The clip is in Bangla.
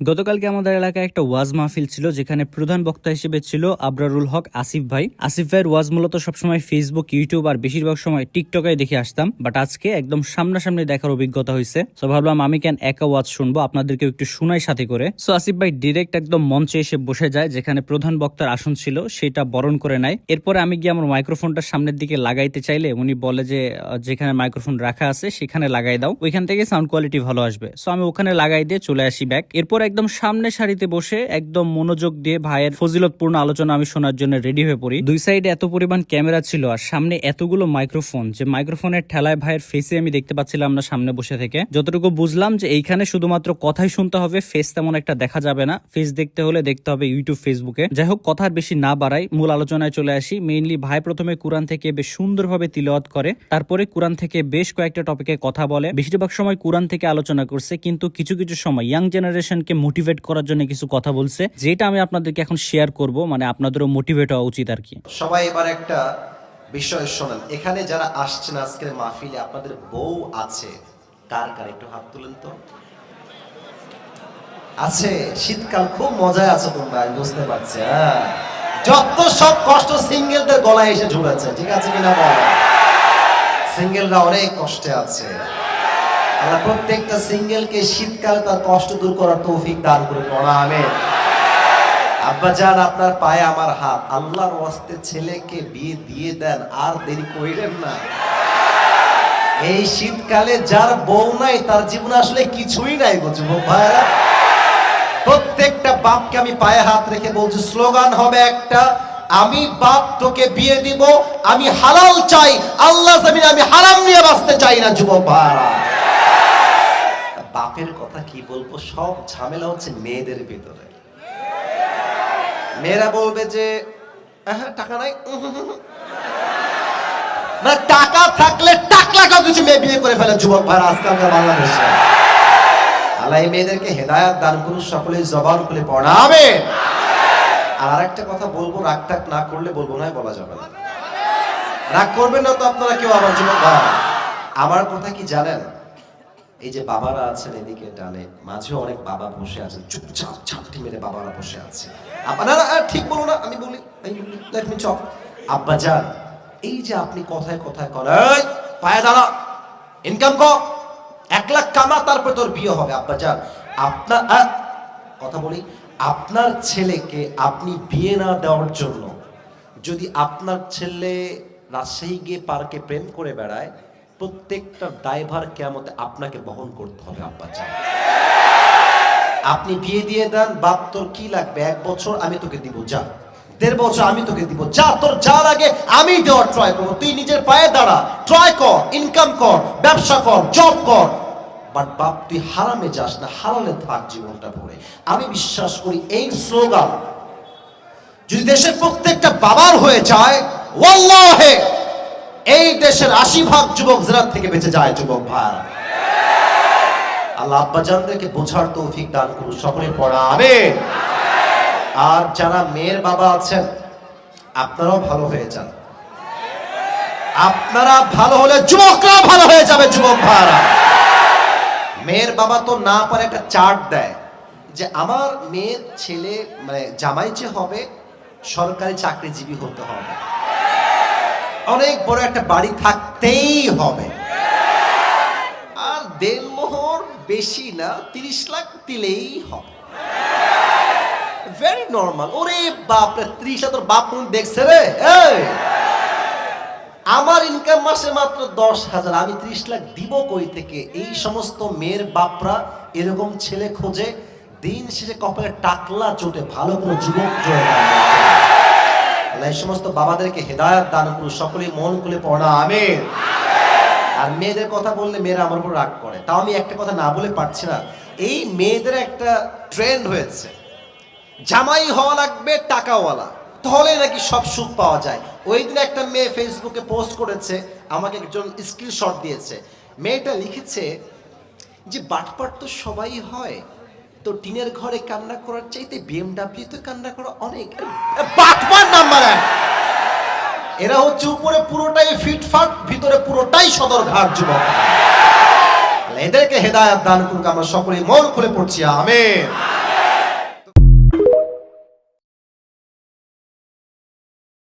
গতকালকে আমাদের এলাকায় একটা ওয়াজ মাহফিল ছিল, যেখানে প্রধান বক্তা হিসেবে ছিল আবরারুল হক আসিফ ভাই। আসিফ ভাইয়ের ওয়াজ মূলত সবসময় ফেসবুক, ইউটিউব আর বেশিরভাগ সময় টিকটকে দেখে আসতাম, বাট আজকে একদম সামনাসামনি দেখার অভিজ্ঞতা হয়েছে। সো ভাবলাম আমি কেন একা ওয়াজ শুনবো, আপনাদেরকে একটু শুনাই সাথে করে। সো আসিফ ভাই ডিরেক্ট একদম মঞ্চে এসে বসে যায়, যেখানে প্রধান বক্তার আসন ছিল সেটা বরণ করে নেয়। এরপরে আমি গিয়ে আমার মাইক্রোফোনটা সামনের দিকে লাগাইতে চাইলে উনি বলে যে যেখানে মাইক্রোফোন রাখা আছে সেখানে লাগাই দাও, ওইখান থেকে সাউন্ড কোয়ালিটি ভালো আসবে। সো আমি ওখানে লাগাই দিয়ে চলে আসি ব্যাক। এরপর একদম সামনে সারিতে বসে একদম মনোযোগ দিয়ে ভাইয়ের ফজিলতপূর্ণ আলোচনা আমি শোনার জন্য রেডি হয়ে পড়ি। দুই সাইডে এত পরিমাণ ক্যামেরা ছিল আর সামনে এতগুলো মাইক্রোফোন, যে মাইক্রোফোনের ঠেলায় ভাইয়ের ফেসে আমি দেখতে পাচ্ছিলাম না সামনে বসে থেকে। যতটুকু বুঝলাম যে এইখানে শুধুমাত্র কথাই শুনতে হবে, ফেস তেমন একটা দেখা যাবে না। ফেস দেখতে হলে দেখতে হবে ইউটিউব, ফেসবুকে। যাই হোক, কথার বেশি না বাড়াই, মূল আলোচনায় চলে আসি। মেইনলি ভাই প্রথমে কোরআন থেকে বেশ সুন্দরভাবে তিলাওয়াত করে, তারপরে কোরআন থেকে বেশ কয়েকটা টপিকে কথা বলে। বেশিরভাগ সময় কোরআন থেকে আলোচনা করছে, কিন্তু কিছু কিছু সময় ইয়াং জেনারেশনকে মোটিভেট করার জন্য কিছু কথা বলছে, যেটা আমি আপনাদেরকে এখন শেয়ার করব। মানে আপনাদেরও মোটিভেট হওয়া উচিত আর কি। সবাই এবার একটা বিষয় শোনেন। এখানে যারা আসছেন আজকের মাহফিলে, আপনাদের বউ আছে? কার কার একটু হাত তুলেন তো। আছে? শীতকাল খুব মজায় আছে তোমরা, আমি বুঝতে পারছি। যত সব কষ্ট সিঙ্গেলদের গলায় এসে ঝুলেছে, ঠিক আছে কিনা বল? সিঙ্গেলরা অনেক কষ্টে আছে। আমরা প্রত্যেকটা সিঙ্গেলকে শীতকালে তার কষ্ট দূর করার তৌফিক দান করে পড়া। আমিন। আব্বাজান, আপনার পায়ে আমার হাত। আল্লাহর ওয়াস্তে ছেলেকে বিয়ে দিয়ে দেন, আর দেরি করিলেন না। এই শীতকালে যার বউ নাই তার জীবনে আসলে কিছুই নাই গো যুবক ভাইরা। প্রত্যেকটা বাপকে আমি পায়ে হাত রেখে বলছি, স্লোগান হবে একটা, আমি বাপ তোকে বিয়ে দিব, আমি হালাল চাই, আল্লাহ জমিনে আমি হারাম নিয়ে বাঁচতে চাই না। যুবক ভাইরা, বাপের কথা কি বলবো, সব ঝামেলা হচ্ছে মেয়েদের ভিতরে। মেয়েরা বলবে যে টাকা নাই, না টাকা থাকলে টাকলাকাও কিছু মেয়ে বিয়ে করে ফেলে যুবক ভাইরা আজকালকার বাংলাদেশে। আল্লাহ এই মেয়েদেরকে হেদায়েত দান করুন, সকলেই জবান খুলে পড়াবে। আর আরেকটা কথা বলবো, রাগ টাক না করলে বলবো না, বলা যাবে না। রাগ করবেন না তো আপনারা কেউ আমার যুবক ভাই। আমার কথা কি জানেন, এই যে বাবারা আছেন এদিকে ডানে, মাঝে অনেক বাবা বসে আছেন, চুপচাপ ঝাপটি মেরে বাবারা বসে আছে। আপনারা ঠিক বলো না, আমি বলি, লেট মি টক। আব্বাজান, এই যে আপনি কথায় কথায় করেন, এই পায়ে দাঁড়া, ইনকাম কর, 1 লাখ কামা, তারপর তোর বিয়ে হবে। আব্বাজান, আপনার কথা বলি, আপনার ছেলেকে আপনি বিয়ে না দেওয়ার জন্য যদি আপনার ছেলে রাজশাহী গিয়ে পার্কে প্রেম করে বেড়ায়, প্রত্যেকটা ড্রাইভার কিয়ামতে আপনাকে বহন করতে হবে। আব্বাজান, আপনি বিয়ে দিয়ে দেন, বাপ তোর কি লাগবে, 1 বছর আমি তোকে দিব, যা 1.5 বছর আমি তোকে দিব, যা তোর যা লাগে আমি দেওয়ার ট্রাই করবো। তুই নিজের পায়ে দাঁড়া, ট্রাই কর, ইনকাম কর, ব্যবসা কর, জব কর, বাট বাপ তুই হারামে যাস না, হারালে থাক জীবনটা ভরে। আমি বিশ্বাস করি এই স্লোগান যদি দেশের প্রত্যেকটা বাবার হয়ে যায়, ওয়াল্লাহে এই দেশের 80% যুবক জেনার থেকে বেঁচে যায়। যুবক ভাই, আল্লাহ আব্বাজানদেরকে বোঝার তৌফিক দান করুন, সকলে পড়া আমিন। আর যারা মেয়ের বাবা আছেন, আপনারাও ভালো হয়ে যান। আপনারা ভালো হলে যুবকরা ভালো হয়ে যাবে। যুবক ভাইরা, মেয়ের বাবা তো না পারে একটা চার্ট দেয় যে আমার মেয়ের ছেলে মানে জামাই যে হবে সরকারি চাকরিজীবী হতে হবে, অনেক বড় একটা বাড়ি থাকতেই হবে, আর দেনমোহর বেশি না 30 লাখ দিলেই হবে। Very normal. ওরে বাপ রে, 30 লাখ তোর বাপ কোন দেখছে রে? আমার ইনকাম মাসে মাত্র 10,000, আমি 30 লাখ দিব কই থেকে? এই সমস্ত মেয়ের বাপরা এরকম ছেলে খোঁজে, দিন শেষে কপালে টাকলা চোটে, ভালো কোনো যুবক জোড়ে। এই সমস্ত বাবাদেরকে হেদায়েত দান করুন, সকলেই মন খুলে পড়া আমিন। আর মেয়েদের কথা বললে মেয়েরা আমার উপর রাগ করে, তাও আমি একটা কথা না বলে পারছি না। এই মেয়েদের একটা ট্রেন্ড হয়েছে, জামাই হওয়া লাগবে টাকাওয়ালা, তাহলে নাকি সব সুখ পাওয়া যায়। ওই দিন একটা মেয়ে ফেসবুকে পোস্ট করেছে, আমাকে একজন স্ক্রিনশট দিয়েছে। মেয়েটা লিখেছে যে বাটপাট তো সবাই হয়, তো টিনের ঘরে কান্না করার চাইতে BMW তো কান্না করা অনেক। বাটপাট নাম্বার 1। এরা হচ্ছে উপরে পুরোটাই ফিটফাট, ভিতরে পুরোটাই সদরঘাট। যুবক, এদেরকে হেদায়েত দান করুক, আমরা সকলেই মন খুলে পড়ছি আমিন।